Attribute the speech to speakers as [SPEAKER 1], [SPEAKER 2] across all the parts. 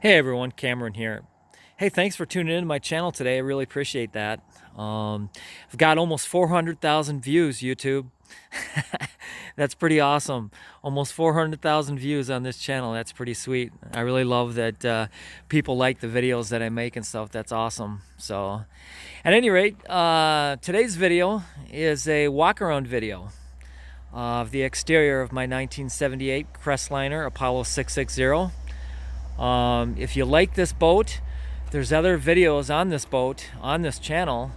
[SPEAKER 1] Hey everyone, Cameron here. Hey, thanks for tuning into my channel today. I really appreciate that. I've got almost 400,000 views, YouTube. That's pretty awesome. Almost 400,000 views on this channel. That's pretty sweet. I really love that people like the videos that I make and stuff. That's awesome. So, at any rate, today's video is a walk-around video of the exterior of my 1978 Crestliner Apollo 660. If you like this boat, there's other videos on this boat on this channel,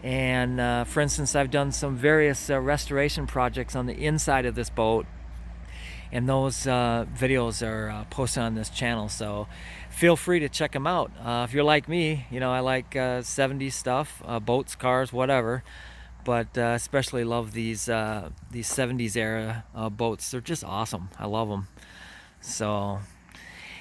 [SPEAKER 1] and for instance, I've done some various restoration projects on the inside of this boat, and those videos are posted on this channel, so feel free to check them out. If you're like me, you know, I like 70s stuff, boats, cars, whatever, but especially love these 70s era boats. They're just awesome. I love them. So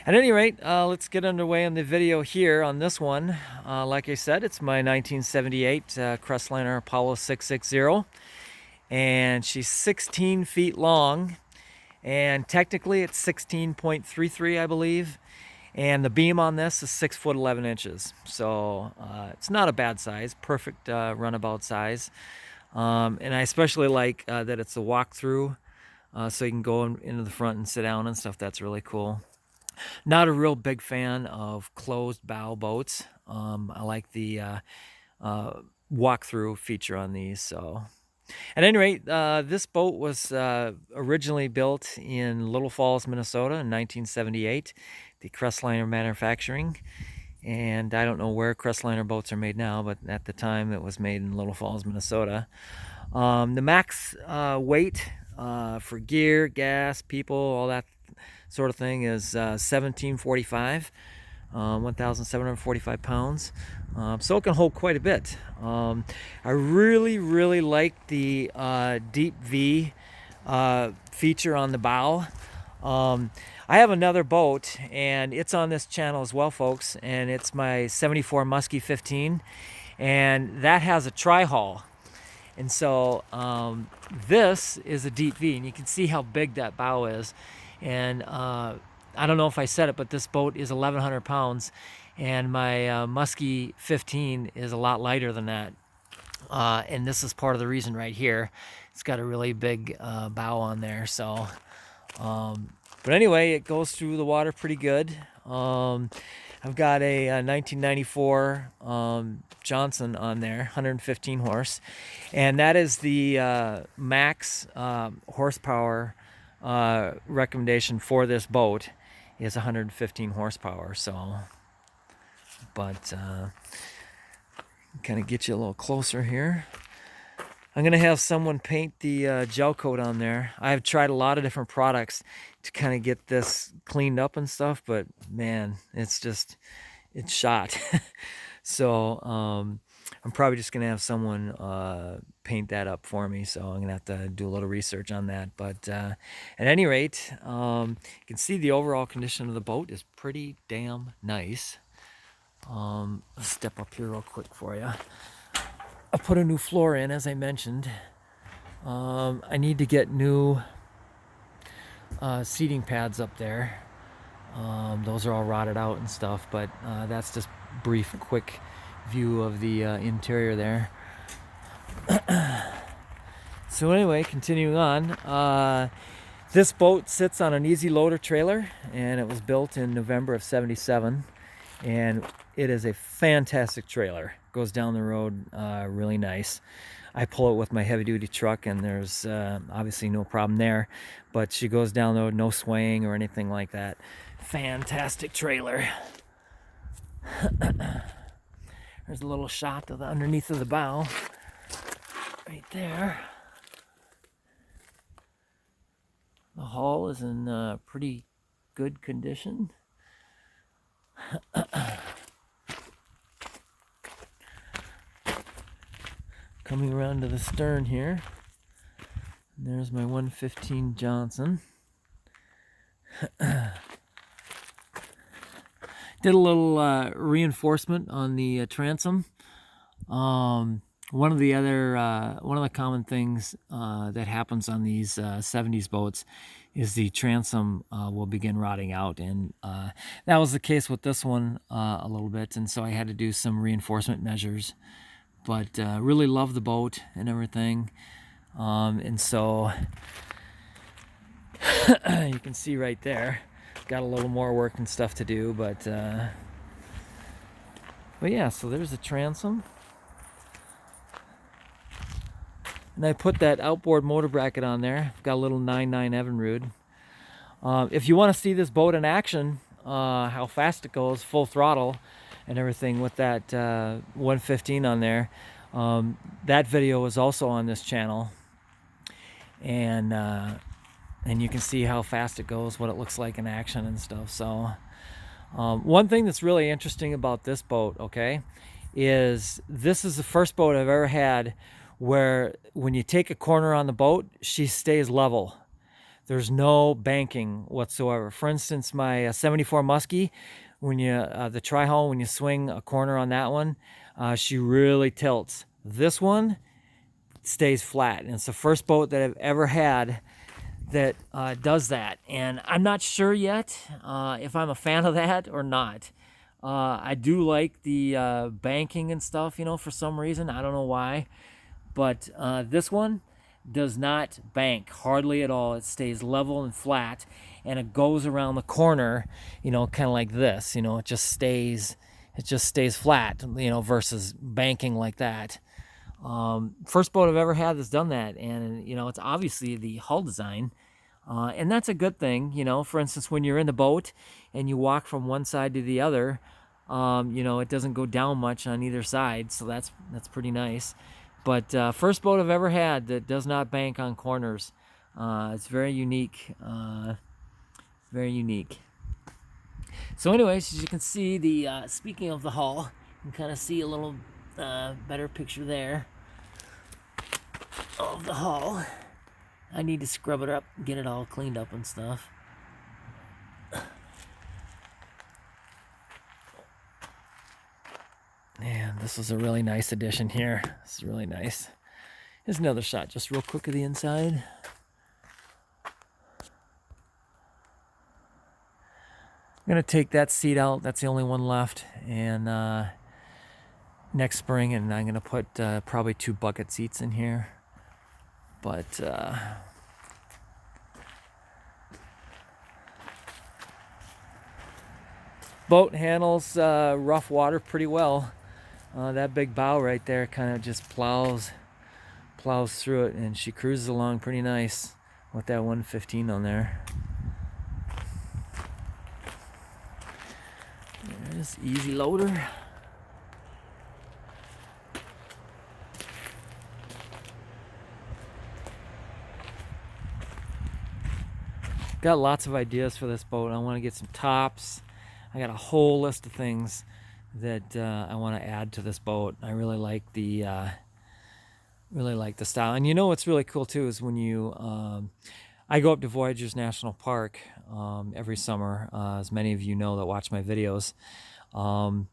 [SPEAKER 1] at any rate, let's get underway on the video here on this one. Like I said, it's my 1978 Crestliner Apollo 660, and she's 16 feet long, and technically it's 16.33, I believe, and the beam on this is 6 foot 11 inches. So it's not a bad size, perfect runabout size, and I especially like that it's a walk-through, so you can go into the front and sit down and stuff. That's really cool. Not a real big fan of closed bow boats. I like the walk-through feature on these. So, at any rate, this boat was originally built in Little Falls, Minnesota in 1978, the Crestliner Manufacturing. And I don't know where Crestliner boats are made now, but at the time it was made in Little Falls, Minnesota. The max weight for gear, gas, people, all that sort of thing is 1745, 1,745 pounds. So it can hold quite a bit. I really like the deep V feature on the bow. I have another boat, and it's on this channel as well, folks, and it's my 74 Muskie 15, and that has a tri-hull. And so this is a deep V, and you can see how big that bow is. And I don't know if I said it, but this boat is 1,100 pounds, and my Muskie 15 is a lot lighter than that. And this is part of the reason right here. It's got a really big bow on there. So, but anyway, it goes through the water pretty good. I've got a 1994 Johnson on there, 115 horse, and that is the max horsepower recommendation for this boat is 115 horsepower. So, but kind of get you a little closer here. I'm gonna have someone paint the gel coat on there. I've tried a lot of different products to kind of get this cleaned up and stuff, but man, it's shot. So I'm probably just gonna have someone paint that up for me. So I'm gonna have to do a little research on that. But at any rate, you can see the overall condition of the boat is pretty damn nice. Let's step up here real quick for you. I put a new floor in, as I mentioned. I need to get new seating pads up there. Those are all rotted out and stuff, but that's just brief, quick view of the interior there. So anyway, continuing on. This boat sits on an easy loader trailer, and it was built in November of '77, and it is a fantastic trailer. Goes down the road really nice. I pull it with my heavy duty truck, and there's obviously no problem there, but she goes down the road, no swaying or anything like that. Fantastic trailer. There's a little shot of the underneath of the bow right there. The hull is in pretty good condition. Coming around to the stern here, there's my 115 Johnson. Did a little reinforcement on the transom. One of the common things that happens on these 70s boats is the transom will begin rotting out, and that was the case with this one a little bit, and so I had to do some reinforcement measures. But really love the boat and everything, and so you can see right there, got a little more work and stuff to do, but yeah, so there's the transom. And I put that outboard motor bracket on there. Got a little 9.9 Evinrude. If you want to see this boat in action, how fast it goes, full throttle and everything with that 115 on there, that video is also on this channel. And you can see how fast it goes, what it looks like in action and stuff. So one thing that's really interesting about this boat, okay, is this is the first boat I've ever had where when you take a corner on the boat, she stays level. There's no banking whatsoever. For instance, my 74 Muskie, when you the tri-hull, when you swing a corner on that one, she really tilts. This one stays flat, and it's the first boat that I've ever had that does that, and I'm not sure yet if I'm a fan of that or not. I do like the banking and stuff, you know, for some reason. I don't know why, but this one does not bank hardly at all. It stays level and flat, and it goes around the corner, you know, kind of like this, you know, it just stays flat, you know, versus banking like that. First boat I've ever had that's done that, and you know, it's obviously the hull design, and that's a good thing, you know. For instance, when you're in the boat and you walk from one side to the other, you know, it doesn't go down much on either side, so that's pretty nice. But first boat I've ever had that does not bank on corners. It's very unique, very unique. So anyways, as you can see, the speaking of the hull, you can kind of see a little better picture there of the hull. I need to scrub it up, get it all cleaned up and stuff. Man, this is a really nice addition here. This is really nice. Here's another shot, just real quick of the inside. I'm gonna take that seat out. That's the only one left, and next spring, and I'm gonna put probably 2 bucket seats in here. But boat handles rough water pretty well. That big bow right there kind of just plows through it, and she cruises along pretty nice with that 115 on there. There's easy loader. Got lots of ideas for this boat. I want to get some tops. I got a whole list of things that I want to add to this boat. I really like the style. And you know what's really cool too is when you I go up to Voyageurs National Park every summer, as many of you know that watch my videos. And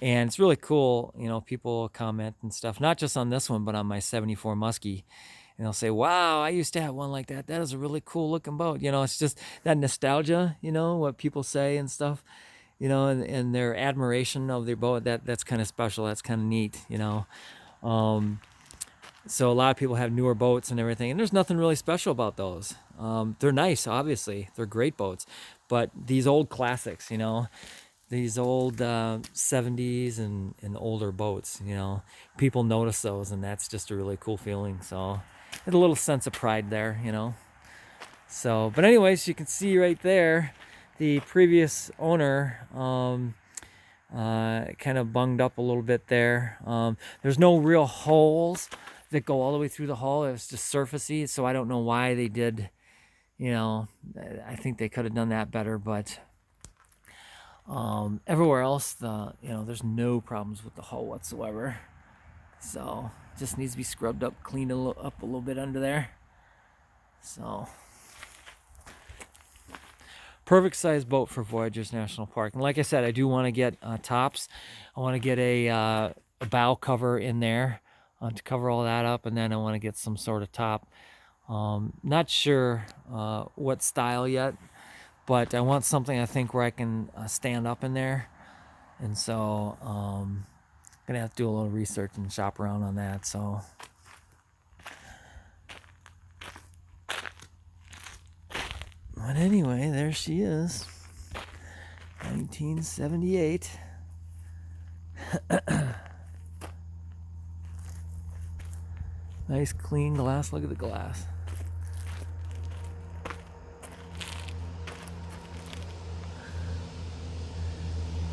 [SPEAKER 1] it's really cool, you know, people comment and stuff, not just on this one, but on my 74 Muskie. And they'll say, wow, I used to have one like that. That is a really cool looking boat. You know, it's just that nostalgia, you know, what people say and stuff, you know, and their admiration of their boat. That's kind of special. That's kind of neat, you know. So a lot of people have newer boats and everything, and there's nothing really special about those. They're nice, obviously. They're great boats. But these old classics, you know, these old 70s and older boats, you know, people notice those, and that's just a really cool feeling. So a little sense of pride there, you know. So, but anyways, you can see right there, the previous owner kind of bunged up a little bit there. There's no real holes that go all the way through the hull. It was just surfacey, so I don't know why they did, you know, I think they could have done that better, but everywhere else, you know, there's no problems with the hull whatsoever. So just needs to be scrubbed up, cleaned up a little bit under there. So perfect size boat for Voyageurs National Park. And like I said, I do want to get tops. I want to get a bow cover in there to cover all that up, and then I want to get some sort of top Not sure what style yet, but I want something I think where I can stand up in there. And so gonna have to do a little research and shop around on that. So but anyway, there she is, 1978. Nice clean glass. Look at the glass.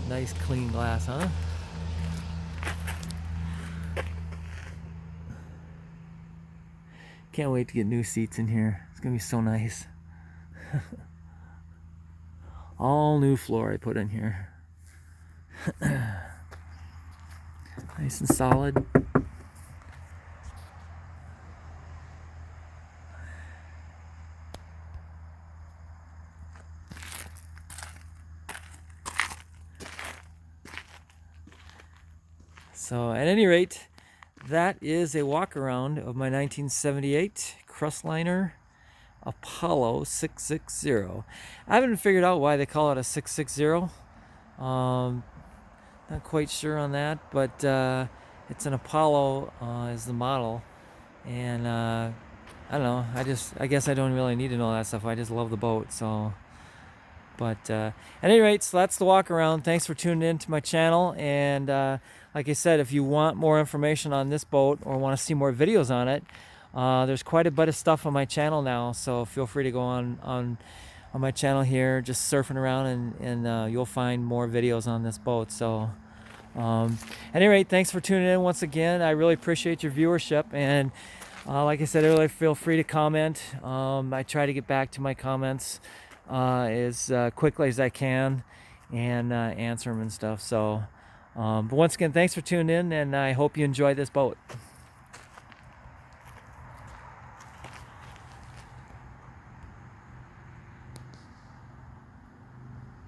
[SPEAKER 1] Nice clean glass, huh? Can't wait to get new seats in here. It's gonna be so nice. All new floor I put in here. Nice and solid. So at any rate, that is a walk around of my 1978 Crestliner Apollo 660. I haven't figured out why they call it a 660. Not quite sure on that, but it's an Apollo is the model, and I don't know. I guess I don't really need to know that stuff. I just love the boat. So, but at any rate, so that's the walk around. Thanks for tuning in to my channel, and like I said, if you want more information on this boat or want to see more videos on it, there's quite a bit of stuff on my channel now. So feel free to go on my channel here, just surfing around, and you'll find more videos on this boat. So at any rate, thanks for tuning in once again. I really appreciate your viewership, and like I said earlier, feel free to comment. I try to get back to my comments as quickly as I can and answer them and stuff. So but once again, thanks for tuning in, and I hope you enjoy this boat.